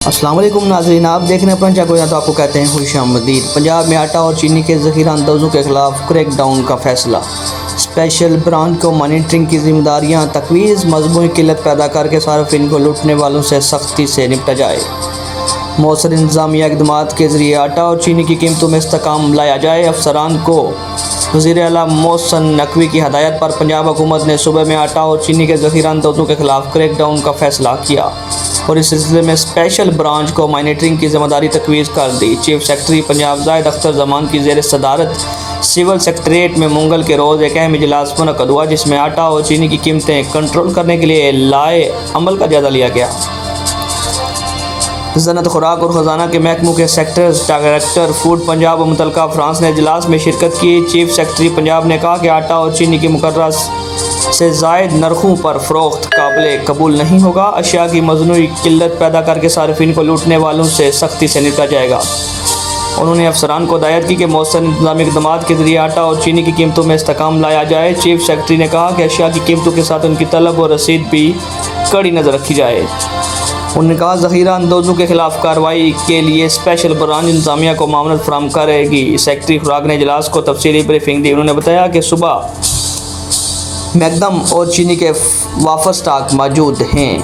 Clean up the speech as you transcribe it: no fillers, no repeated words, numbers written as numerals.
السلام علیکم ناظرین، آپ دیکھ رہے ہیں پنجاب کو تو آپ کو کہتے ہیں خوش آمدید۔ پنجاب میں آٹا اور چینی کے ذخیرہ اندوزوں کے خلاف کریک ڈاؤن کا فیصلہ، اسپیشل برانچ کو مانیٹرنگ کی ذمہ داریاں تفویض، مجموعی قلت پیدا کر کے صارفین کو لوٹنے والوں سے سختی سے نپٹا جائے، مؤثر انتظامیہ اقدامات کے ذریعے آٹا اور چینی کی قیمتوں میں استحکام لایا جائے۔ افسران کو وزیر اعلیٰ محسن نقوی کی ہدایت پر پنجاب حکومت نے صوبے میں آٹا اور چینی کے ذخیرہ اندوزوں کے خلاف کریک ڈاؤن کا فیصلہ کیا اور اس سلسلے میں اسپیشل برانچ کو مانیٹرنگ کی ذمہ داری تفویض کر دی۔ چیف سیکرٹری پنجاب زاہد اختر زمان کی زیر صدارت سول سیکریٹریٹ میں منگل کے روز ایک اہم اجلاس منعقد ہوا، جس میں آٹا اور چینی کی قیمتیں کنٹرول کرنے کے لیے لائے عمل کا جائزہ لیا گیا۔ صنعت خوراک اور خزانہ کے محکموں کے سیکٹر ڈائریکٹر فوڈ پنجاب و متعلقہ افراد نے اجلاس میں شرکت کی۔ چیف سیکرٹری پنجاب نے کہا کہ آٹا اور چینی کی مقررہ سے زائد نرخوں پر فروخت قابل قبول نہیں ہوگا۔ اشیاء کی مصنوعی قلت پیدا کر کے صارفین کو لوٹنے والوں سے سختی سے نپٹا جائے گا۔ انہوں نے افسران کو ہدایت کی کہ مؤثر انتظامی اقدامات کے ذریعے آٹا اور چینی کی قیمتوں میں استحکام لایا جائے۔ چیف سیکرٹری نے کہا کہ اشیاء کی قیمتوں کے ساتھ ان کی طلب اور رسید بھی کڑی نظر رکھی جائے۔ انہوں نے کہا ذخیرہ اندوزوں کے خلاف کارروائی کے لیے اسپیشل برانچ انتظامیہ کو معاونت فراہم کرے گی۔ سیکرٹری خوراک نے اجلاس کو تفصیلی بریفنگ دی۔ انہوں نے بتایا کہ صبح میں گندم اور چینی کے وافر اسٹاک موجود ہیں۔